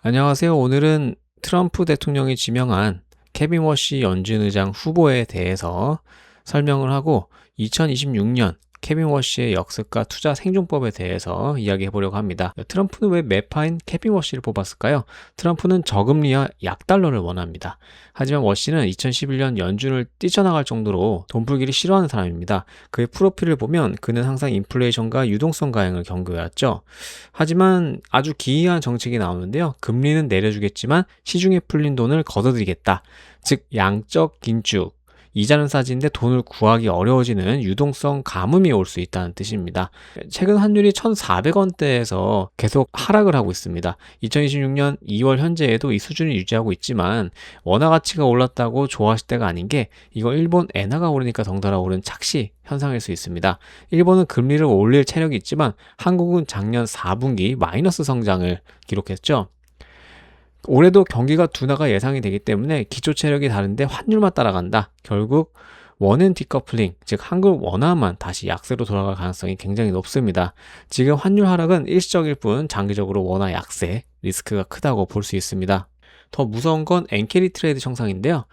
안녕하세요. 오늘은 트럼프 대통령이 지명한 케빈 워시 연준 의장 후보에 대해서 설명을 하고 2026년 케빈 워시의 역습과 투자 생존법에 대해서 이야기해 보려고 합니다. 트럼프는 왜 매파인 케빈 워시를 뽑았을까요? 트럼프는 저금리와 약달러를 원합니다. 하지만 워시는 2011년 연준을 뛰쳐나갈 정도로 돈 풀기를 싫어하는 사람입니다. 그의 프로필을 보면 그는 항상 인플레이션과 유동성 가행을 경고해왔죠. 하지만 아주 기이한 정책이 나오는데요. 금리는 내려주겠지만 시중에 풀린 돈을 걷어들이겠다. 즉 양적 긴축, 이자는 싸지는데 돈을 구하기 어려워지는 유동성 가뭄이 올 수 있다는 뜻입니다. 최근 환율이 1,400원대에서 계속 하락을 하고 있습니다. 2026년 2월 현재에도 이 수준을 유지하고 있지만 원화 가치가 올랐다고 좋아하실 때가 아닌 게 이거 일본 엔화가 오르니까 덩달아 오른 착시 현상일 수 있습니다. 일본은 금리를 올릴 체력이 있지만 한국은 작년 4분기 마이너스 성장을 기록했죠. 올해도 경기가 둔화가 예상이 되기 때문에 기초 체력이 다른데 환율만 따라간다. 결국 원앤 디커플링, 즉 한국 원화만 다시 약세로 돌아갈 가능성이 굉장히 높습니다. 지금 환율 하락은 일시적일 뿐 장기적으로 원화 약세 리스크가 크다고 볼 수 있습니다. 더 무서운 건 엔캐리 트레이드 청산인데요.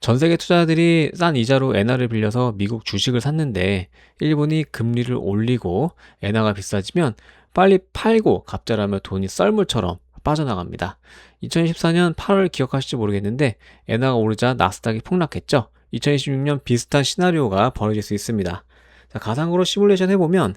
전 세계 투자자들이 싼 이자로 엔화를 빌려서 미국 주식을 샀는데 일본이 금리를 올리고 엔화가 비싸지면 빨리 팔고 갑자라며 돈이 썰물처럼 빠져나갑니다. 2014년 8월 기억하실지 모르겠는데 엔화가 오르자 나스닥이 폭락했죠. 2026년 비슷한 시나리오가 벌어질 수 있습니다. 자, 가상으로 시뮬레이션 해보면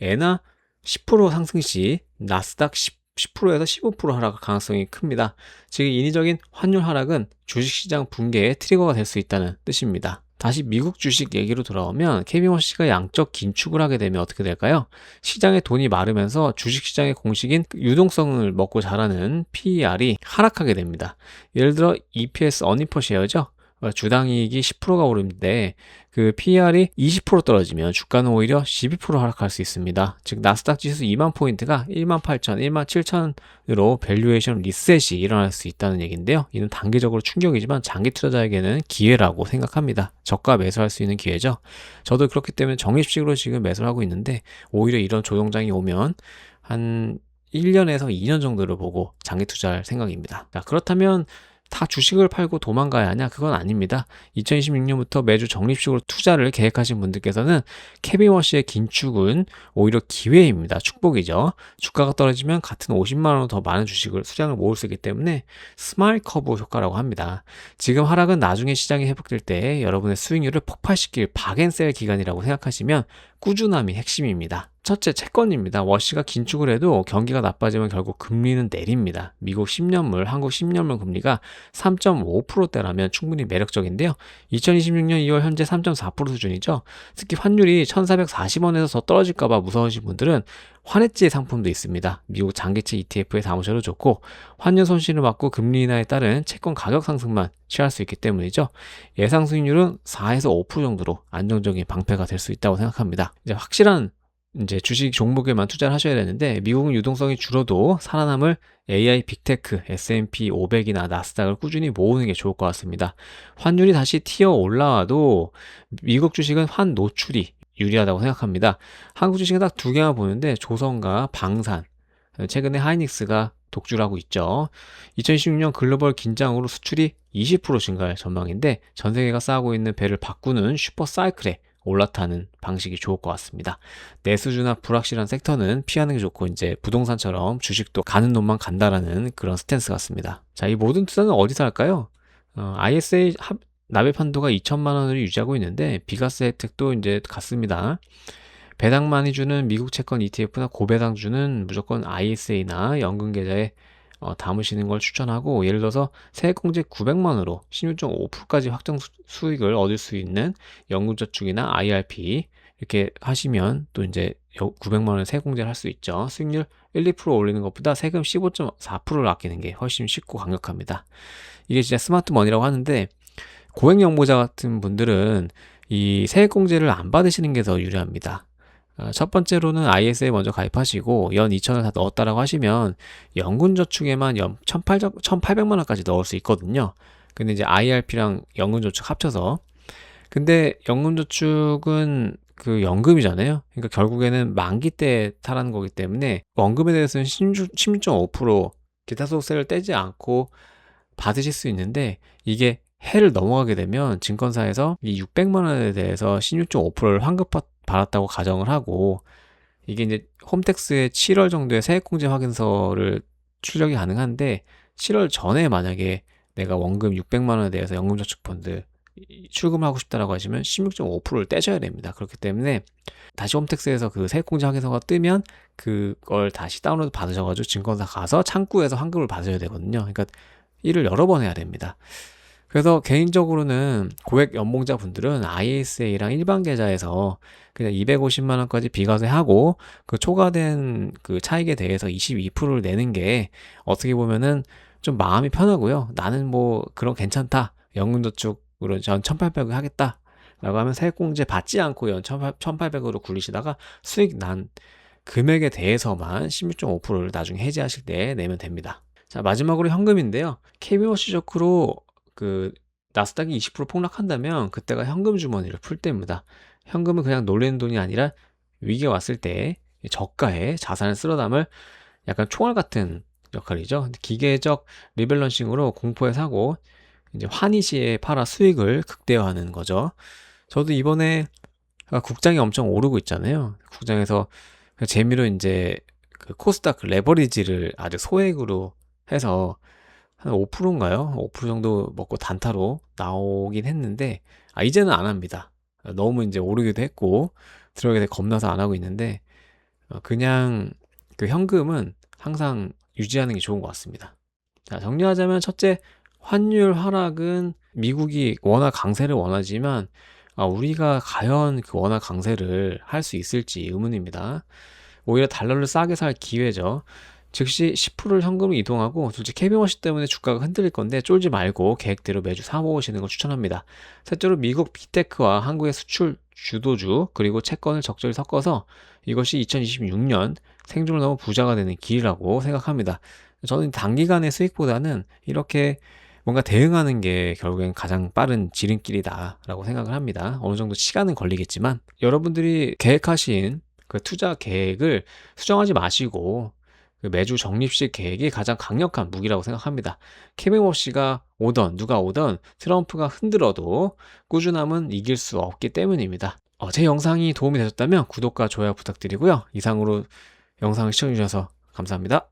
엔화 10% 상승 시 나스닥 10%에서 15% 하락 가능성이 큽니다. 즉 인위적인 환율 하락은 주식시장 붕괴의 트리거가 될 수 있다는 뜻입니다. 다시 미국 주식 얘기로 돌아오면 케빈 워시가 양적 긴축을 하게 되면 어떻게 될까요? 시장에 돈이 마르면서 주식시장의 공식인 유동성을 먹고 자라는 PER이 하락하게 됩니다. 예를 들어 EPS 어닝퍼시어죠. 주당 이익이 10%가 오르는데 그 PER이 20% 떨어지면 주가는 오히려 12% 하락할 수 있습니다. 즉 나스닥 지수 2만 포인트가 18,000, 17,000으로 밸류에이션 리셋이 일어날 수 있다는 얘기인데요. 이는 단기적으로 충격이지만 장기 투자자에게는 기회라고 생각합니다. 저가 매수할 수 있는 기회죠. 저도 그렇기 때문에 적립식으로 지금 매수를 하고 있는데 오히려 이런 조정장이 오면 한 1년에서 2년 정도를 보고 장기 투자할 생각입니다. 자, 그렇다면 다 주식을 팔고 도망가야 하냐? 그건 아닙니다. 2026년부터 매주 적립식으로 투자를 계획하신 분들께서는 케빈 워시의 긴축은 오히려 기회입니다. 축복이죠. 주가가 떨어지면 같은 50만 원 더 많은 주식을 수량을 모을 수 있기 때문에 스마일 커브 효과라고 합니다. 지금 하락은 나중에 시장이 회복될 때 여러분의 수익률을 폭발시킬 박앤셀 기간이라고 생각하시면 꾸준함이 핵심입니다. 첫째, 채권입니다. 워시가 긴축을 해도 경기가 나빠지면 결국 금리는 내립니다. 미국 10년물, 한국 10년물 금리가 3.5%대라면 충분히 매력적인데요. 2026년 2월 현재 3.4% 수준이죠. 특히 환율이 1,440원에서 더 떨어질까봐 무서우신 분들은 환해지 상품도 있습니다. 미국 장기채 ETF에 담으셔도 좋고 환율 손실을 막고 금리 인하에 따른 채권 가격 상승만 취할 수 있기 때문이죠. 예상 수익률은 4에서 5% 정도로 안정적인 방패가 될 수 있다고 생각합니다. 이제 확실한 주식 종목에만 투자를 하셔야 되는데 미국은 유동성이 줄어도 살아남을 AI 빅테크, S&P 500이나 나스닥을 꾸준히 모으는 게 좋을 것 같습니다. 환율이 다시 튀어 올라와도 미국 주식은 환 노출이 유리하다고 생각합니다. 한국 주식은 딱 두 개만 보는데 조선과 방산, 최근에 하이닉스가 독주를 하고 있죠. 2016년 글로벌 긴장으로 수출이 20% 증가할 전망인데 전 세계가 쌓고 있는 배를 바꾸는 슈퍼 사이클에 올라타는 방식이 좋을 것 같습니다. 내수주나 불확실한 섹터는 피하는 게 좋고 이제 부동산처럼 주식도 가는 놈만 간다라는 그런 스탠스 같습니다. 자, 이 모든 투자는 어디서 할까요? ISA 납입 한도가 2천만 원을 유지하고 있는데 비과세 혜택도 이제 같습니다. 배당 많이 주는 미국 채권 ETF나 고배당주는 무조건 ISA나 연금 계좌에 담으시는 걸 추천하고 예를 들어서 세액공제 900만원으로 16.5%까지 확정 수익을 얻을 수 있는 연금저축이나 IRP 이렇게 하시면 또 이제 900만원 세액공제를 할 수 있죠. 수익률 1, 2% 올리는 것보다 세금 15.4%를 아끼는 게 훨씬 쉽고 강력합니다. 이게 진짜 스마트 머니라고 하는데 고액연보자 같은 분들은 이 세액공제를 안 받으시는 게 더 유리합니다. 첫 번째로는 ISA에 먼저 가입하시고 연 2천을 다 넣었다라고 하시면 연금저축에만 연 1,800만 원까지 넣을 수 있거든요. 근데 이제 IRP랑 연금저축 합쳐서 근데 연금저축은 그 연금이잖아요. 그러니까 결국에는 만기 때 탈하는 거기 때문에 원금에 대해서는 16.5% 기타 소득세를 떼지 않고 받으실 수 있는데, 이게 해를 넘어가게 되면 증권사에서 이 600만 원에 대해서 16.5%를 환급 받았다고 가정을 하고, 이게 이제 홈택스의 7월 정도에 세액공제 확인서를 출력이 가능한데, 7월 전에 만약에 내가 원금 600만 원에 대해서 연금저축펀드 출금하고 싶다라고 하시면 16.5%를 떼셔야 됩니다. 그렇기 때문에 다시 홈택스에서 그 세액공제 확인서가 뜨면 그걸 다시 다운로드 받으셔가지고 증권사 가서 창구에서 환급을 받으셔야 되거든요. 그러니까 일을 여러 번 해야 됩니다. 그래서 개인적으로는 고액 연봉자 분들은 ISA랑 일반 계좌에서 그냥 250만 원까지 비과세하고 그 초과된 그 차익에 대해서 22%를 내는 게 어떻게 보면은 좀 마음이 편하고요. 나는 뭐 그런 괜찮다. 연금저축으로 전 1,800을 하겠다. 라고 하면 세액공제 받지 않고 연 1,800으로 굴리시다가 수익 난 금액에 대해서만 16.5%를 나중에 해지하실 때 내면 됩니다. 자, 마지막으로 현금인데요. KB워시 쇼크로 그 나스닥이 20% 폭락한다면 그때가 현금 주머니를 풀 때입니다. 현금은 그냥 놀리는 돈이 아니라 위기가 왔을 때 저가에 자산을 쓸어 담을 약간 총알 같은 역할이죠. 기계적 리밸런싱으로 공포에 사고 이제 환희 시에 팔아 수익을 극대화하는 거죠. 저도 이번에 국장이 엄청 오르고 있잖아요. 국장에서 재미로 이제 그 코스닥 레버리지를 아주 소액으로 해서 한 5%인가요? 5% 정도 먹고 단타로 나오긴 했는데, 이제는 안 합니다. 너무 이제 오르기도 했고, 들어가게 돼 겁나서 안 하고 있는데, 그냥 그 현금은 항상 유지하는 게 좋은 것 같습니다. 자, 정리하자면 첫째, 환율 하락은 미국이 워낙 강세를 원하지만, 우리가 과연 그 워낙 강세를 할 수 있을지 의문입니다. 오히려 달러를 싸게 살 기회죠. 즉시 10%를 현금으로 이동하고, 둘째 캐비워시 때문에 주가가 흔들릴 건데 쫄지 말고 계획대로 매주 사모으시는 걸 추천합니다. 셋째로 미국 빅테크와 한국의 수출 주도주 그리고 채권을 적절히 섞어서 이것이 2026년 생존을 넘어 부자가 되는 길이라고 생각합니다. 저는 단기간의 수익보다는 이렇게 뭔가 대응하는 게 결국엔 가장 빠른 지름길이다라고 생각을 합니다. 어느 정도 시간은 걸리겠지만 여러분들이 계획하신 그 투자 계획을 수정하지 마시고 그 매주 적립식 계획이 가장 강력한 무기라고 생각합니다. 케빈 워시가 오던 누가 오던 트럼프가 흔들어도 꾸준함은 이길 수 없기 때문입니다. 제 영상이 도움이 되셨다면 구독과 좋아요 부탁드리고요. 이상으로 영상을 시청해주셔서 감사합니다.